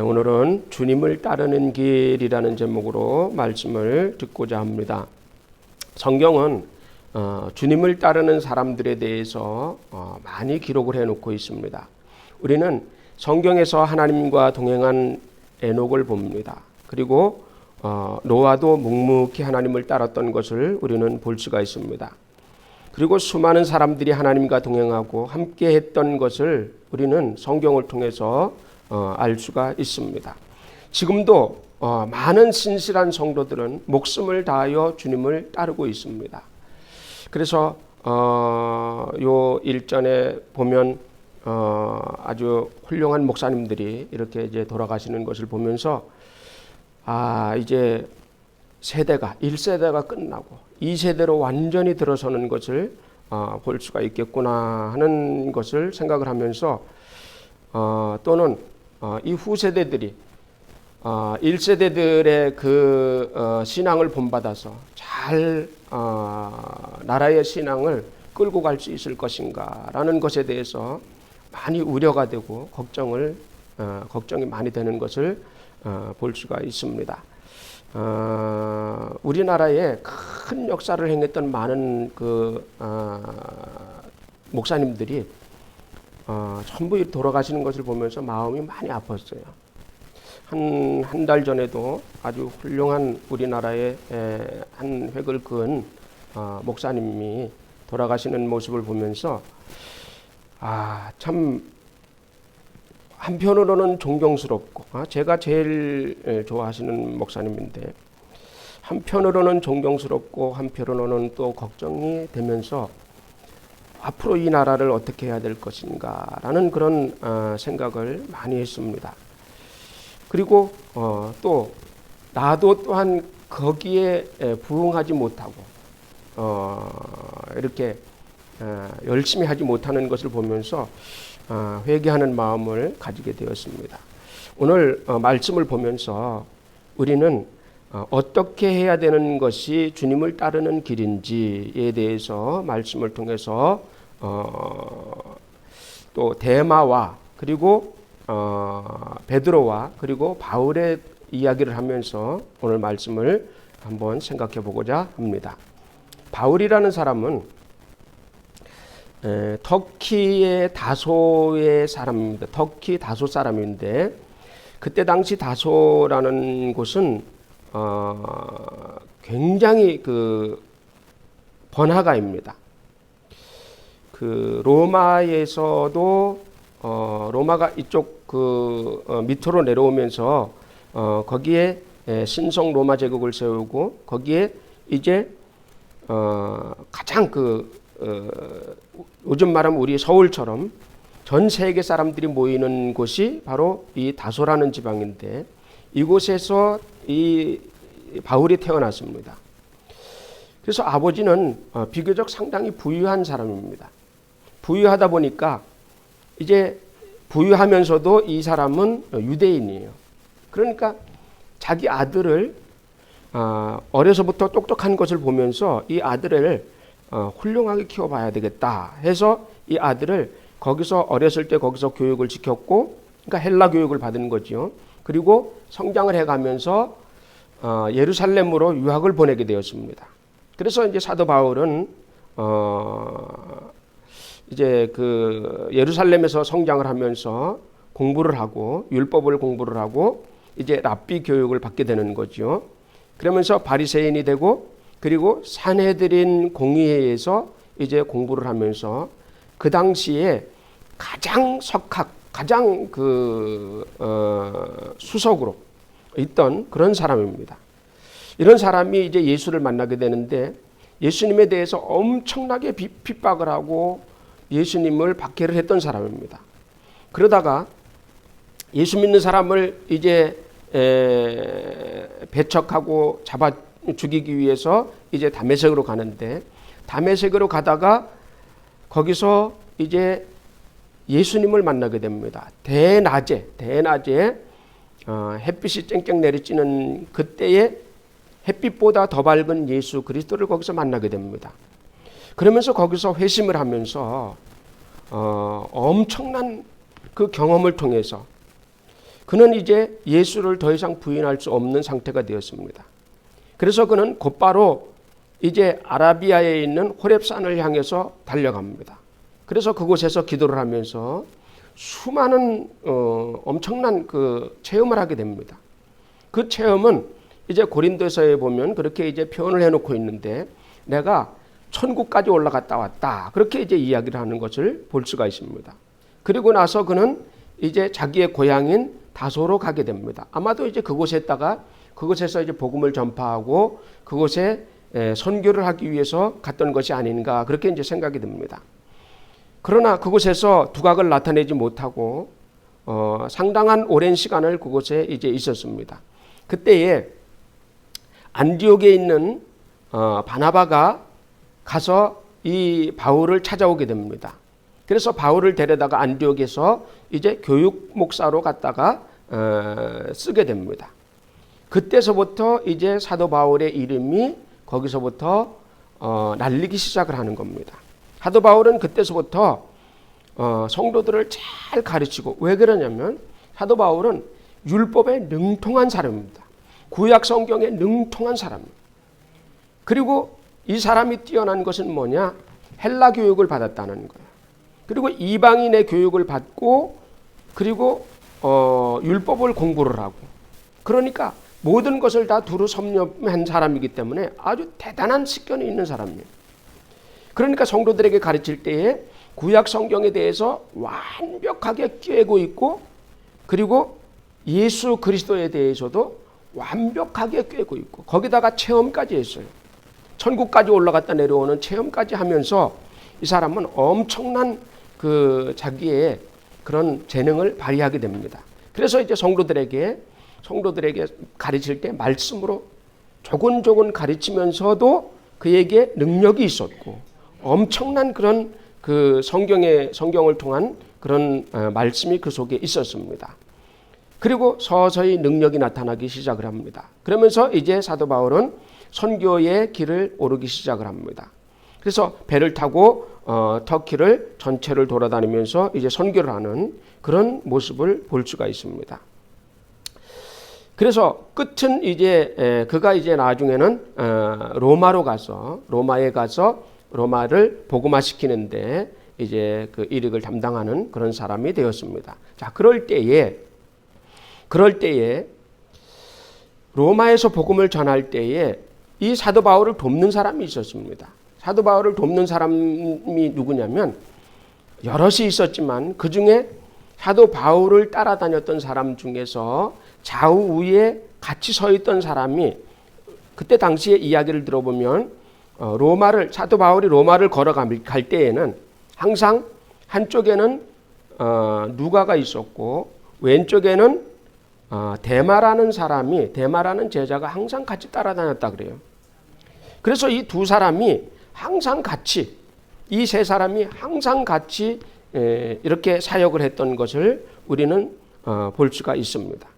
오늘은 주님을 따르는 길이라는 제목으로 말씀을 듣고자 합니다. 성경은 주님을 따르는 사람들에 대해서 많이 기록을 해놓고 있습니다. 우리는 성경에서 하나님과 동행한 에녹을 봅니다. 그리고 노아도 묵묵히 하나님을 따랐던 것을 우리는 볼 수가 있습니다. 그리고 수많은 사람들이 하나님과 동행하고 함께 했던 것을 우리는 성경을 통해서 알 수가 있습니다. 지금도 많은 신실한 성도들은 목숨을 다하여 주님을 따르고 있습니다. 그래서 요 일전에 보면 아주 훌륭한 목사님들이 이렇게 이제 돌아가시는 것을 보면서 이제 세대가 1세대가 끝나고 2세대로 완전히 들어서는 것을 볼 수가 있겠구나 하는 것을 생각을 하면서 또는 이 후세대들이 1세대들의 그 신앙을 본받아서 잘 나라의 신앙을 끌고 갈 수 있을 것인가라는 것에 대해서 많이 우려가 되고 걱정이 많이 되는 것을 볼 수가 있습니다. 우리나라에 큰 역사를 행했던 많은 그 목사님들이 전부 돌아가시는 것을 보면서 마음이 많이 아팠어요. 한 달 전에도 아주 훌륭한 우리나라의 한 획을 그은 목사님이 돌아가시는 모습을 보면서 참 한편으로는 존경스럽고 제가 제일 좋아하시는 목사님인데 한편으로는 존경스럽고 한편으로는 또 걱정이 되면서 앞으로 이 나라를 어떻게 해야 될 것인가라는 그런 생각을 많이 했습니다. 그리고 또 나도 또한 거기에 부응하지 못하고 이렇게 열심히 하지 못하는 것을 보면서 회개하는 마음을 가지게 되었습니다. 오늘 말씀을 보면서 우리는 어떻게 해야 되는 것이 주님을 따르는 길인지에 대해서 말씀을 통해서 또 데마와 그리고 베드로와 그리고 바울의 이야기를 하면서 오늘 말씀을 한번 생각해 보고자 합니다. 바울이라는 사람은 터키의 다소의 사람입니다. 터키 다소 사람인데 그때 당시 다소라는 곳은 굉장히 그 번화가입니다. 그 로마에서도 로마가 이쪽 그 밑으로 내려오면서 거기에 신성 로마 제국을 세우고 거기에 이제 가장 요즘 말하면 우리 서울처럼 전 세계 사람들이 모이는 곳이 바로 이 다소라는 지방인데 이곳에서 이 바울이 태어났습니다. 그래서 아버지는 비교적 상당히 부유한 사람입니다. 부유하다 보니까 이제 부유하면서도 이 사람은 유대인이에요. 그러니까 자기 아들을 어려서부터 똑똑한 것을 보면서 이 아들을 훌륭하게 키워봐야 되겠다 해서 이 아들을 거기서 어렸을 때 거기서 교육을 시켰고 그러니까 헬라 교육을 받은 거죠. 그리고 성장을 해가면서 예루살렘으로 유학을 보내게 되었습니다. 그래서 이제 사도 바울은 이제 그 예루살렘에서 성장을 하면서 공부를 하고 율법을 공부를 하고 이제 랍비 교육을 받게 되는 거죠. 그러면서 바리새인이 되고 그리고 산헤드린 공의회에서 이제 공부를 하면서 그 당시에 가장 수석으로 있던 그런 사람입니다. 이런 사람이 이제 예수를 만나게 되는데 예수님에 대해서 엄청나게 핍박을 하고 예수님을 박해를 했던 사람입니다. 그러다가 예수 믿는 사람을 이제 배척하고 잡아 죽이기 위해서 이제 다메섹으로 가는데 다메섹으로 가다가 거기서 이제 예수님을 만나게 됩니다. 대낮에 햇빛이 쨍쨍 내리쬐는 그때에 햇빛보다 더 밝은 예수 그리스도를 거기서 만나게 됩니다. 그러면서 거기서 회심을 하면서 엄청난 그 경험을 통해서 그는 이제 예수를 더 이상 부인할 수 없는 상태가 되었습니다. 그래서 그는 곧바로 이제 아라비아에 있는 호렙산을 향해서 달려갑니다. 그래서 그곳에서 기도를 하면서 수많은 엄청난 그 체험을 하게 됩니다. 그 체험은 이제 고린도서에 보면 그렇게 이제 표현을 해놓고 있는데, 내가 천국까지 올라갔다 왔다, 그렇게 이제 이야기를 하는 것을 볼 수가 있습니다. 그리고 나서 그는 이제 자기의 고향인 다소로 가게 됩니다. 아마도 이제 그곳에서 이제 복음을 전파하고 그곳에 선교를 하기 위해서 갔던 것이 아닌가, 그렇게 이제 생각이 듭니다. 그러나 그곳에서 두각을 나타내지 못하고 상당한 오랜 시간을 그곳에 이제 있었습니다. 그때에 안디옥에 있는 바나바가 가서 이 바울을 찾아오게 됩니다. 그래서 바울을 데려다가 안디옥에서 이제 교육 목사로 갔다가 쓰게 됩니다. 그때서부터 이제 사도 바울의 이름이 거기서부터 날리기 시작을 하는 겁니다. 사도 바울은 그때서부터 성도들을 잘 가르치고, 왜 그러냐면 사도 바울은 율법에 능통한 사람입니다. 구약 성경에 능통한 사람입니다. 그리고 이 사람이 뛰어난 것은 뭐냐? 헬라 교육을 받았다는 거예요. 그리고 이방인의 교육을 받고, 그리고 율법을 공부를 하고, 그러니까 모든 것을 다 두루 섭렵한 사람이기 때문에 아주 대단한 식견이 있는 사람이에요. 그러니까 성도들에게 가르칠 때에 구약 성경에 대해서 완벽하게 꿰고 있고, 그리고 예수 그리스도에 대해서도 완벽하게 꿰고 있고, 거기다가 체험까지 했어요. 천국까지 올라갔다 내려오는 체험까지 하면서 이 사람은 엄청난 그 자기의 그런 재능을 발휘하게 됩니다. 그래서 이제 성도들에게 가르칠 때 말씀으로 조곤조곤 가르치면서도 그에게 능력이 있었고, 엄청난 그런 그 성경을 통한 그런 말씀이 그 속에 있었습니다. 그리고 서서히 능력이 나타나기 시작을 합니다. 그러면서 이제 사도 바울은 선교의 길을 오르기 시작을 합니다. 그래서 배를 타고 터키를 전체를 돌아다니면서 이제 선교를 하는 그런 모습을 볼 수가 있습니다. 그래서 끝은 이제 그가 이제 나중에는 로마에 가서 로마를 복음화시키는데 이제 그 일익을 담당하는 그런 사람이 되었습니다. 자, 그럴 때에 로마에서 복음을 전할 때에 이 사도 바울을 돕는 사람이 있었습니다. 사도 바울을 돕는 사람이 누구냐면 여럿이 있었지만 그 중에 사도 바울을 따라다녔던 사람 중에서 좌우에 같이 서 있던 사람이, 그때 당시에 이야기를 들어보면 사도 바울이 로마를 걸어갈 때에는 항상 한쪽에는 누가가 있었고 왼쪽에는 데마라는 제자가 항상 같이 따라다녔다 그래요. 그래서 이 두 사람이 항상 같이, 이 세 사람이 항상 같이 이렇게 사역을 했던 것을 우리는 볼 수가 있습니다.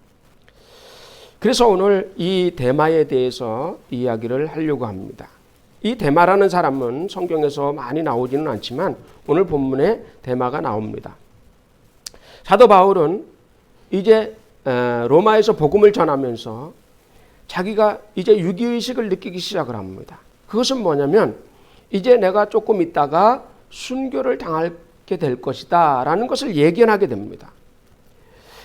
그래서 오늘 이 데마에 대해서 이야기를 하려고 합니다. 이 데마라는 사람은 성경에서 많이 나오지는 않지만 오늘 본문에 데마가 나옵니다. 사도 바울은 이제 로마에서 복음을 전하면서 자기가 이제 유기의식을 느끼기 시작을 합니다. 그것은 뭐냐면 이제 내가 조금 있다가 순교를 당하게 될 것이다 라는 것을 예견하게 됩니다.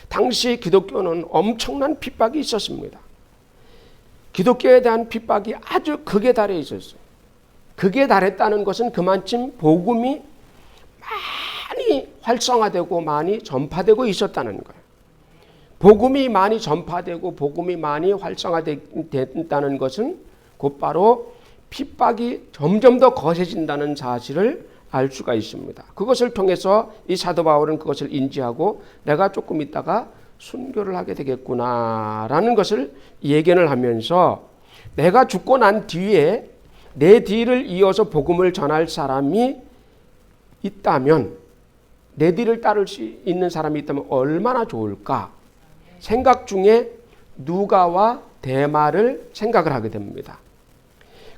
당시 기독교는 엄청난 핍박이 있었습니다. 기독교에 대한 핍박이 아주 극에 달해 있었어요. 극에 달했다는 것은 그만큼 복음이 많이 활성화되고 많이 전파되고 있었다는 거예요. 복음이 많이 전파되고 복음이 많이 활성화된다는 것은 곧바로 핍박이 점점 더 거세진다는 사실을 알 수가 있습니다. 그것을 통해서 이 사도 바울은 그것을 인지하고 내가 조금 있다가 순교를 하게 되겠구나라는 것을 예견을 하면서 내가 죽고 난 뒤에 내 뒤를 이어서 복음을 전할 사람이 있다면, 내 뒤를 따를 수 있는 사람이 있다면 얼마나 좋을까 생각 중에 누가와 데마를 생각을 하게 됩니다.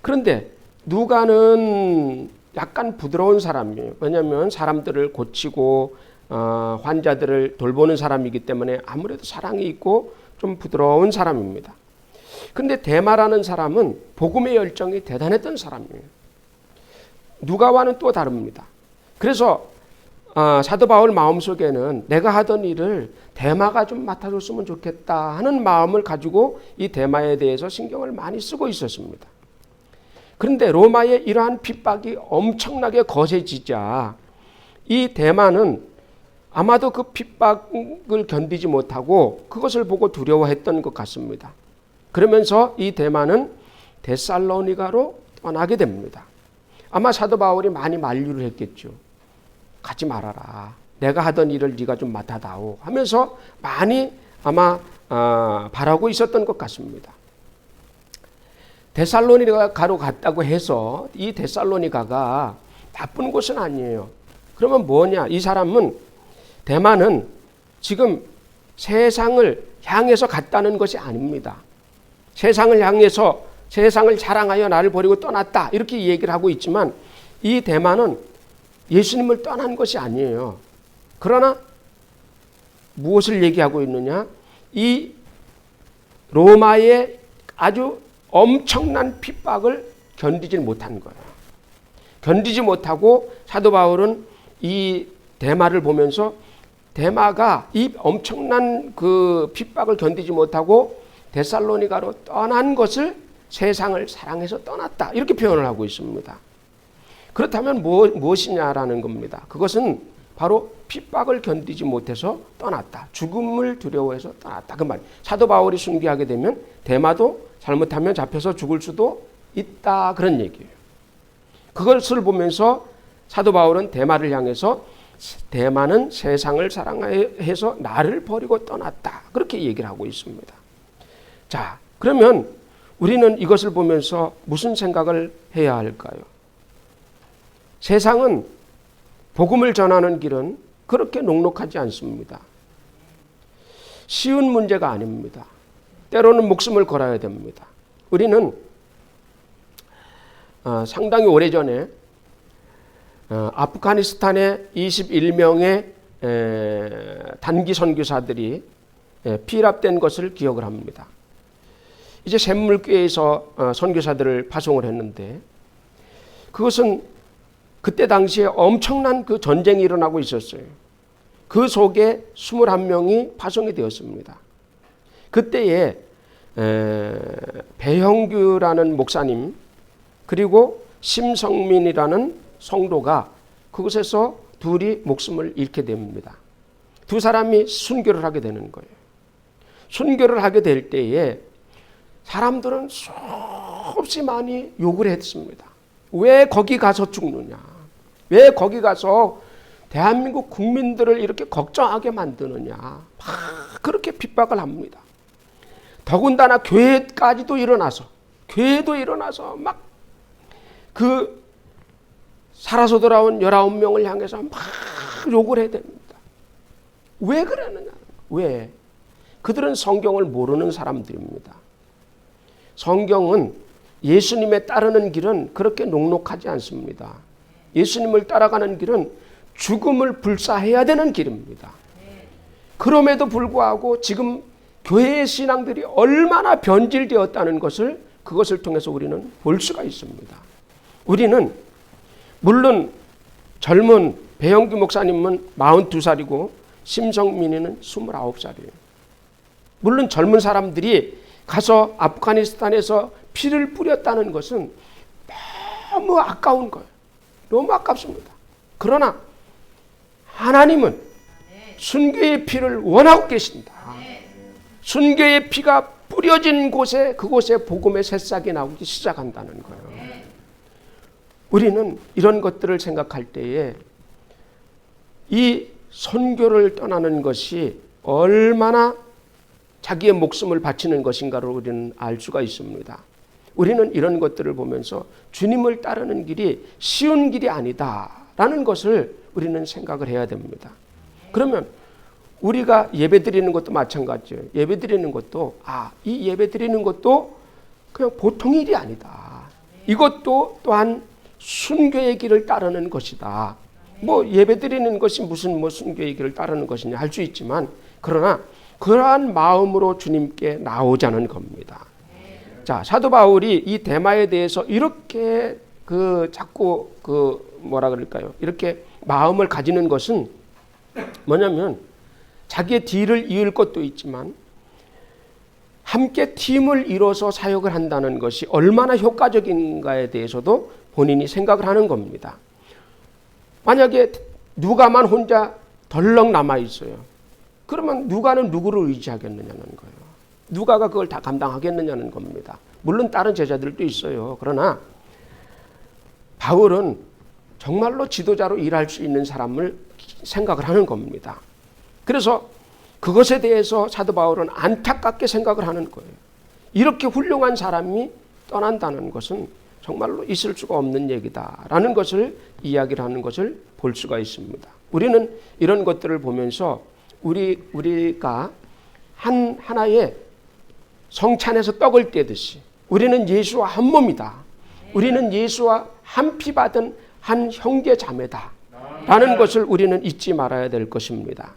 그런데 누가는 약간 부드러운 사람이에요. 왜냐하면 사람들을 고치고 환자들을 돌보는 사람이기 때문에 아무래도 사랑이 있고 좀 부드러운 사람입니다. 그런데 데마라는 사람은 복음의 열정이 대단했던 사람이에요. 누가와는 또 다릅니다. 그래서 사도 바울 마음속에는 내가 하던 일을 데마가 좀 맡아줬으면 좋겠다 하는 마음을 가지고 이 데마에 대해서 신경을 많이 쓰고 있었습니다. 그런데 로마의 이러한 핍박이 엄청나게 거세지자 이 데마는 아마도 그 핍박을 견디지 못하고 그것을 보고 두려워했던 것 같습니다. 그러면서 이 데마는 데살로니가로 떠나게 됩니다. 아마 사도 바울이 많이 만류를 했겠죠. 가지 말아라. 내가 하던 일을 네가 좀 맡아다오 하면서 많이 아마 바라고 있었던 것 같습니다. 데살로니가로 갔다고 해서 이 데살로니가가 나쁜 곳은 아니에요. 그러면 뭐냐? 이 사람은 데마는 지금 세상을 향해서 갔다는 것이 아닙니다. 세상을 향해서 세상을 자랑하여 나를 버리고 떠났다 이렇게 얘기를 하고 있지만 이 데마는 예수님을 떠난 것이 아니에요. 그러나 무엇을 얘기하고 있느냐? 이 로마의 아주 엄청난 핍박을 견디지 못한 거예요. 견디지 못하고 사도 바울은 이 데마를 보면서 데마가 이 엄청난 그 핍박을 견디지 못하고 데살로니가로 떠난 것을 세상을 사랑해서 떠났다 이렇게 표현을 하고 있습니다. 그렇다면 무엇이냐라는 겁니다. 그것은 바로 핍박을 견디지 못해서 떠났다. 죽음을 두려워해서 떠났다. 그 말. 사도 바울이 순교하게 되면 데마도 잘못하면 잡혀서 죽을 수도 있다. 그런 얘기예요. 그것을 보면서 사도 바울은 데마를 향해서 데마는 세상을 사랑해서 나를 버리고 떠났다. 그렇게 얘기를 하고 있습니다. 자, 그러면 우리는 이것을 보면서 무슨 생각을 해야 할까요? 세상은 복음을 전하는 길은 그렇게 녹록하지 않습니다. 쉬운 문제가 아닙니다. 때로는 목숨을 걸어야 됩니다. 우리는 상당히 오래전에 아프가니스탄의 21명의 단기 선교사들이 피랍된 것을 기억을 합니다. 이제 샘물교회에서 선교사들을 파송을 했는데 그것은 그때 당시에 엄청난 그 전쟁이 일어나고 있었어요. 그 속에 21명이 파송이 되었습니다. 그때에 배형규라는 목사님 그리고 심성민이라는 성도가 그곳에서 둘이 목숨을 잃게 됩니다. 두 사람이 순교를 하게 되는 거예요. 순교를 하게 될 때에 사람들은 수없이 많이 욕을 했습니다. 왜 거기 가서 죽느냐? 왜 거기 가서 대한민국 국민들을 이렇게 걱정하게 만드느냐? 막 그렇게 핍박을 합니다. 더군다나 교회까지도 일어나서 교회도 일어나서 막 그 살아서 돌아온 19명을 향해서 막 욕을 해야 됩니다. 왜 그러느냐? 왜? 그들은 성경을 모르는 사람들입니다. 성경은 예수님에 따르는 길은 그렇게 녹록하지 않습니다. 예수님을 따라가는 길은 죽음을 불사해야 되는 길입니다. 그럼에도 불구하고 지금 교회의 신앙들이 얼마나 변질되었다는 것을 그것을 통해서 우리는 볼 수가 있습니다. 우리는 물론 젊은 배영규 목사님은 42살이고 심성민이는 29살이에요. 물론 젊은 사람들이 가서 아프가니스탄에서 피를 뿌렸다는 것은 너무 아까운 거예요. 너무 아깝습니다. 그러나 하나님은 순교의 피를 원하고 계신다. 순교의 피가 뿌려진 곳에 그곳에 복음의 새싹이 나오기 시작한다는 거예요. 우리는 이런 것들을 생각할 때에 이 선교를 떠나는 것이 얼마나 자기의 목숨을 바치는 것인가를 우리는 알 수가 있습니다. 우리는 이런 것들을 보면서 주님을 따르는 길이 쉬운 길이 아니다라는 것을 우리는 생각을 해야 됩니다. 그러면 우리가 예배 드리는 것도 마찬가지예요. 예배 드리는 것도 이 예배 드리는 것도 그냥 보통 일이 아니다. 이것도 또한 순교의 길을 따르는 것이다. 뭐 예배드리는 것이 무슨 뭐 순교의 길을 따르는 것이냐 할 수 있지만, 그러나 그러한 마음으로 주님께 나오자는 겁니다. 자, 사도 바울이 이 데마에 대해서 이렇게 자꾸 뭐라 그럴까요? 이렇게 마음을 가지는 것은 뭐냐면, 자기의 뒤를 이을 것도 있지만 함께 팀을 이뤄서 사역을 한다는 것이 얼마나 효과적인가에 대해서도 본인이 생각을 하는 겁니다. 만약에 누가만 혼자 덜렁 남아 있어요. 그러면 누가는 누구를 의지하겠느냐는 거예요. 누가가 그걸 다 감당하겠느냐는 겁니다. 물론 다른 제자들도 있어요. 그러나 바울은 정말로 지도자로 일할 수 있는 사람을 생각을 하는 겁니다. 그래서 그것에 대해서 사도 바울은 안타깝게 생각을 하는 거예요. 이렇게 훌륭한 사람이 떠난다는 것은 정말로 있을 수가 없는 얘기다라는 것을 이야기를 하는 것을 볼 수가 있습니다. 우리는 이런 것들을 보면서 우리가 하나의 성찬에서 떡을 떼듯이 우리는 예수와 한 몸이다. 우리는 예수와 한 피 받은 한 형제 자매다. 라는 것을 우리는 잊지 말아야 될 것입니다.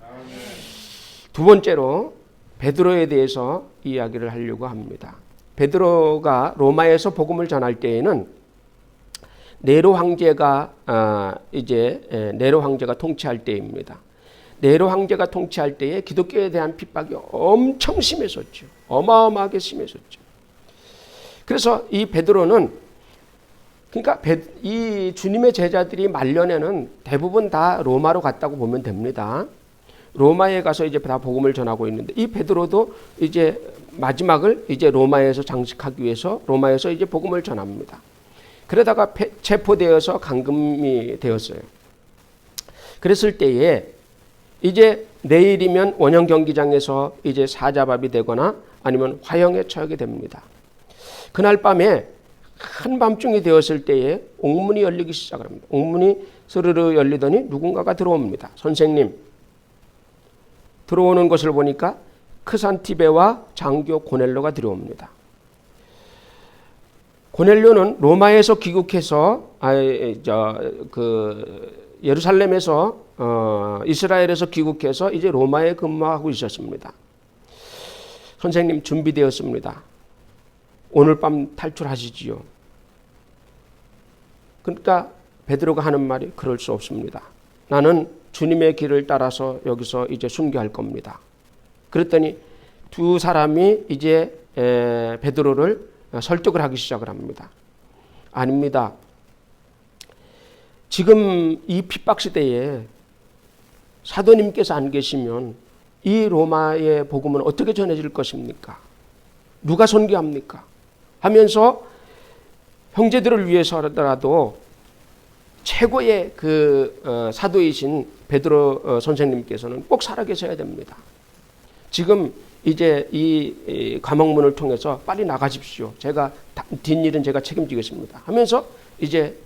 두 번째로 베드로에 대해서 이야기를 하려고 합니다. 베드로가 로마에서 복음을 전할 때에는 네로 황제가 통치할 때입니다. 네로 황제가 통치할 때에 기독교에 대한 핍박이 엄청 심했었죠. 어마어마하게 심했었죠. 그래서 이 베드로는, 그러니까 이 주님의 제자들이 말년에는 대부분 다 로마로 갔다고 보면 됩니다. 로마에 가서 이제 다 복음을 전하고 있는데, 이 베드로도 이제 마지막을 이제 로마에서 장식하기 위해서 로마에서 이제 복음을 전합니다. 그러다가 체포되어서 감금이 되었어요. 그랬을 때에 이제 내일이면 원형 경기장에서 이제 사자밥이 되거나 아니면 화형에 처하게 됩니다. 그날 밤에 한밤중이 되었을 때에 옥문이 열리기 시작을 합니다. 옥문이 스르르 열리더니 누군가가 들어옵니다. 선생님, 들어오는 것을 보니까 크산티베와 장교 고넬료가 들어옵니다. 고넬료는 로마에서 귀국해서 예루살렘에서 이스라엘에서 귀국해서 이제 로마에 근무하고 있었습니다. 선생님, 준비되었습니다. 오늘 밤 탈출하시지요. 그러니까 베드로가 하는 말이, 그럴 수 없습니다. 나는 주님의 길을 따라서 여기서 이제 순교할 겁니다. 그랬더니 두 사람이 이제 베드로를 설득을 하기 시작을 합니다. 아닙니다. 지금 이 핍박 시대에 사도님께서 안 계시면 이 로마의 복음은 어떻게 전해질 것입니까? 누가 선교합니까? 하면서 형제들을 위해서라도 최고의 사도이신 베드로 선생님께서는 꼭 살아계셔야 됩니다. 지금 이제 이 감옥문을 통해서 빨리 나가십시오. 제가 뒷일은 제가 책임지겠습니다. 하면서 이제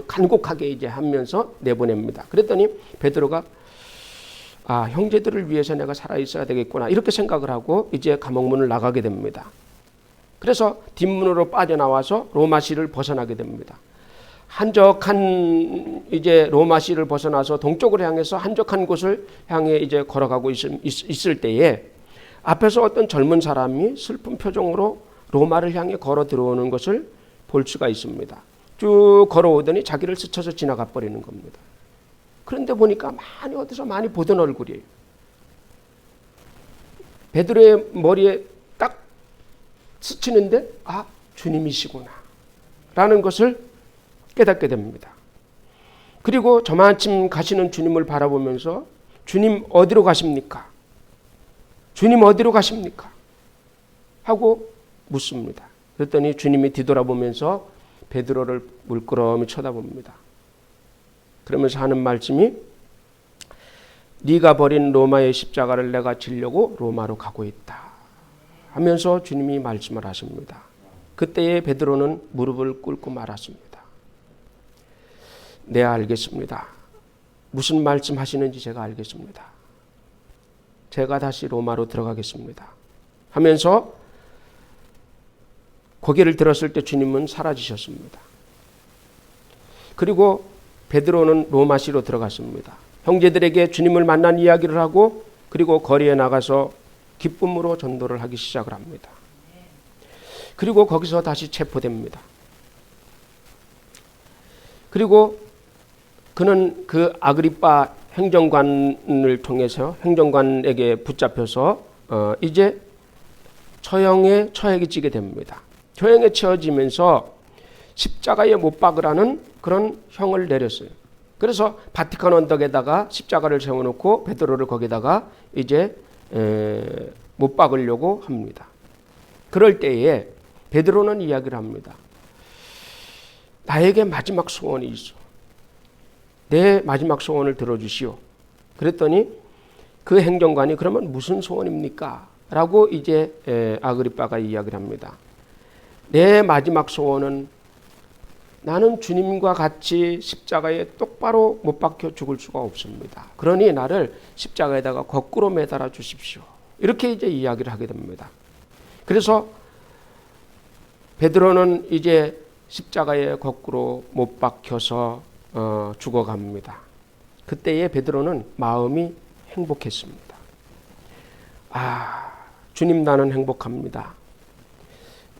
간곡하게 이제 하면서 내보냅니다. 그랬더니 베드로가 형제들을 위해서 내가 살아 있어야 되겠구나, 이렇게 생각을 하고 이제 감옥문을 나가게 됩니다. 그래서 뒷문으로 빠져나와서 로마시를 벗어나게 됩니다. 한적한 이제 로마시를 벗어나서 동쪽으로 향해서 한적한 곳을 향해 이제 걸어가고 있을 때에 앞에서 어떤 젊은 사람이 슬픈 표정으로 로마를 향해 걸어 들어오는 것을 볼 수가 있습니다. 쭉 걸어오더니 자기를 스쳐서 지나가 버리는 겁니다. 그런데 보니까 어디서 많이 보던 얼굴이에요. 베드로의 머리에 딱 스치는데 주님이시구나 라는 것을 깨닫게 됩니다. 그리고 저마침 가시는 주님을 바라보면서, 주님 어디로 가십니까? 주님 어디로 가십니까? 하고 묻습니다. 그랬더니 주님이 뒤돌아보면서 베드로를 물끄러미 쳐다봅니다. 그러면서 하는 말씀이, 네가 버린 로마의 십자가를 내가 지려고 로마로 가고 있다 하면서 주님이 말씀을 하십니다. 그때에 베드로는 무릎을 꿇고 말았습니다. 네, 알겠습니다. 무슨 말씀 하시는지 제가 알겠습니다. 제가 다시 로마로 들어가겠습니다 하면서 고개를 들었을 때 주님은 사라지셨습니다. 그리고 베드로는 로마시로 들어갔습니다. 형제들에게 주님을 만난 이야기를 하고 그리고 거리에 나가서 기쁨으로 전도를 하기 시작을 합니다. 그리고 거기서 다시 체포됩니다. 그리고 그는 그 아그리빠 행정관을 통해서 행정관에게 붙잡혀서 이제 처형에 처해지게 됩니다. 처형에 처해지면서 십자가에 못 박으라는 그런 형을 내렸어요. 그래서 바티칸 언덕에다가 십자가를 세워놓고 베드로를 거기다가 이제 못 박으려고 합니다. 그럴 때에 베드로는 이야기를 합니다. 나에게 마지막 소원이 있어. 내 마지막 소원을 들어주시오. 그랬더니 그 행정관이 그러면 무슨 소원입니까? 라고 이제 아그리빠가 이야기를 합니다. 내 마지막 소원은 나는 주님과 같이 십자가에 똑바로 못 박혀 죽을 수가 없습니다. 그러니 나를 십자가에다가 거꾸로 매달아 주십시오. 이렇게 이제 이야기를 하게 됩니다. 그래서 베드로는 이제 십자가에 거꾸로 못 박혀서 죽어갑니다. 그때의 베드로는 마음이 행복했습니다. 주님 나는 행복합니다.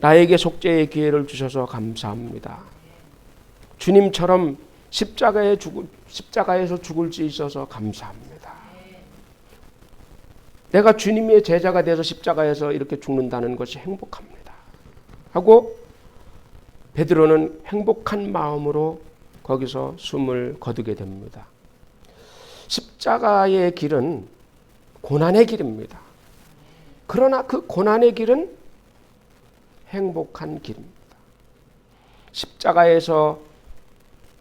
나에게 속죄의 기회를 주셔서 감사합니다. 주님처럼 십자가에서 죽을 수 있어서 감사합니다. 내가 주님의 제자가 돼서 십자가에서 이렇게 죽는다는 것이 행복합니다. 하고 베드로는 행복한 마음으로 거기서 숨을 거두게 됩니다. 십자가의 길은 고난의 길입니다. 그러나 그 고난의 길은 행복한 길입니다. 십자가에서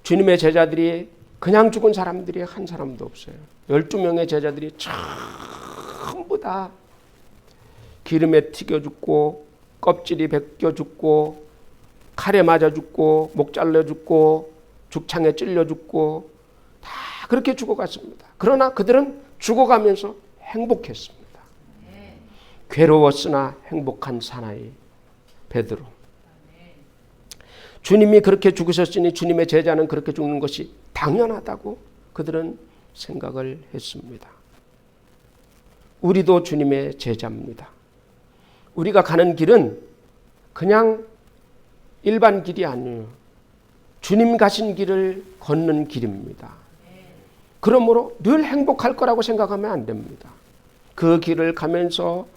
주님의 제자들이 그냥 죽은 사람들이 한 사람도 없어요. 12명의 제자들이 전부 다 기름에 튀겨 죽고 껍질이 벗겨 죽고 칼에 맞아 죽고 목 잘려 죽고 죽창에 찔려 죽고 다 그렇게 죽어갔습니다. 그러나 그들은 죽어가면서 행복했습니다. 괴로웠으나 행복한 사나이 베드로. 주님이 그렇게 죽으셨으니 주님의 제자는 그렇게 죽는 것이 당연하다고 그들은 생각을 했습니다. 우리도 주님의 제자입니다. 우리가 가는 길은 그냥 일반 길이 아니에요. 주님 가신 길을 걷는 길입니다. 그러므로 늘 행복할 거라고 생각하면 안 됩니다. 그 길을 가면서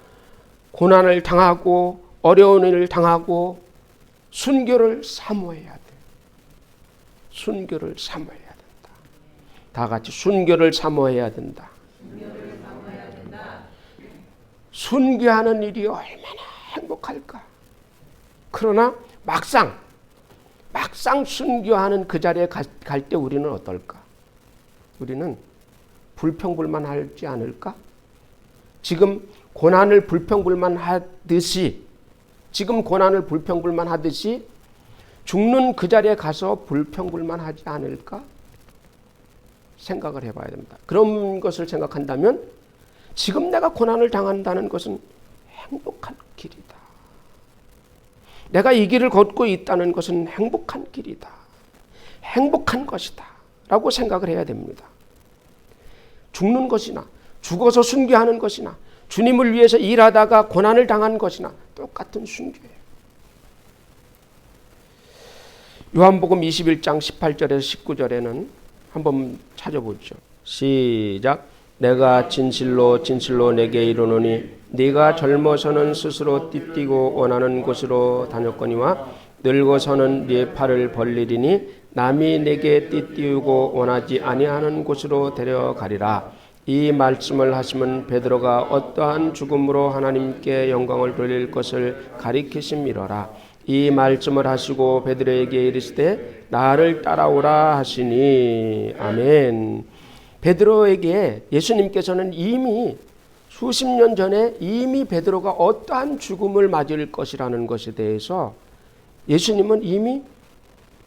고난을 당하고 어려운 일을 당하고 순교를 사모해야 돼. 순교를 사모해야 된다. 다 같이 순교를 사모해야 된다. 순교하는 일이 얼마나 행복할까. 그러나 막상 순교하는 그 자리에 갈 때 우리는 어떨까? 우리는 불평불만하지 않을까? 지금 고난을 불평불만하듯이 죽는 그 자리에 가서 불평불만하지 않을까? 생각을 해봐야 됩니다. 그런 것을 생각한다면 지금 내가 고난을 당한다는 것은 행복한 길이다. 내가 이 길을 걷고 있다는 것은 행복한 길이다. 행복한 것이다. 라고 생각을 해야 됩니다. 죽는 것이나 죽어서 순교하는 것이나 주님을 위해서 일하다가 고난을 당한 것이나 똑같은 순교예요. 요한복음 21장 18절에서 19절에는 한번 찾아보죠. 시작. 내가 진실로 진실로 내게 이르노니 네가 젊어서는 스스로 띠뛰고 원하는 곳으로 다녔거니와 늙어서는 네 팔을 벌리리니 남이 내게 띠띠우고 원하지 아니하는 곳으로 데려가리라. 이 말씀을 하시면 베드로가 어떠한 죽음으로 하나님께 영광을 돌릴 것을 가리키심이로라. 이 말씀을 하시고 베드로에게 이르시되 나를 따라오라 하시니. 아멘. 베드로에게 예수님께서는 이미 수십 년 전에 이미 베드로가 어떠한 죽음을 맞을 것이라는 것에 대해서 예수님은 이미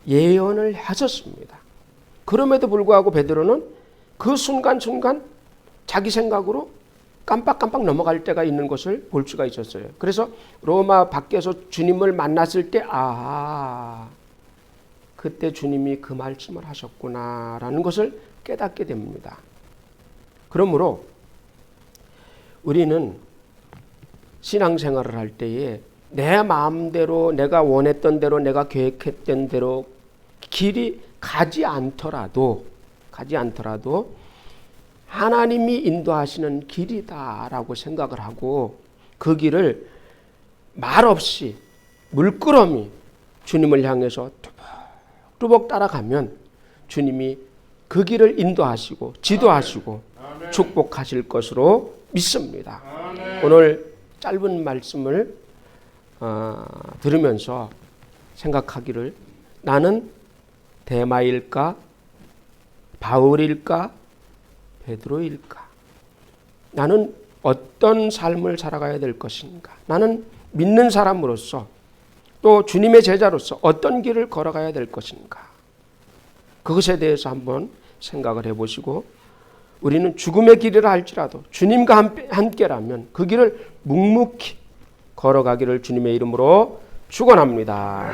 예언을 하셨습니다. 그럼에도 불구하고 베드로는 그 순간순간 자기 생각으로 깜빡깜빡 넘어갈 때가 있는 것을 볼 수가 있었어요. 그래서 로마 밖에서 주님을 만났을 때 그때 주님이 그 말씀을 하셨구나라는 것을 깨닫게 됩니다. 그러므로 우리는 신앙생활을 할 때에 내 마음대로 내가 원했던 대로 내가 계획했던 대로 길이 가지 않더라도 하나님이 인도하시는 길이다라고 생각을 하고 그 길을 말없이 물끄러미 주님을 향해서 뚜벅뚜벅 따라가면 주님이 그 길을 인도하시고 지도하시고 축복하실 것으로 믿습니다. 오늘 짧은 말씀을 들으면서 생각하기를 나는 데마일까 바울일까 베드로일까? 나는 어떤 삶을 살아가야 될 것인가? 나는 믿는 사람으로서 또 주님의 제자로서 어떤 길을 걸어가야 될 것인가? 그것에 대해서 한번 생각을 해보시고 우리는 죽음의 길이라 할지라도 주님과 함께라면 그 길을 묵묵히 걸어가기를 주님의 이름으로 축원합니다.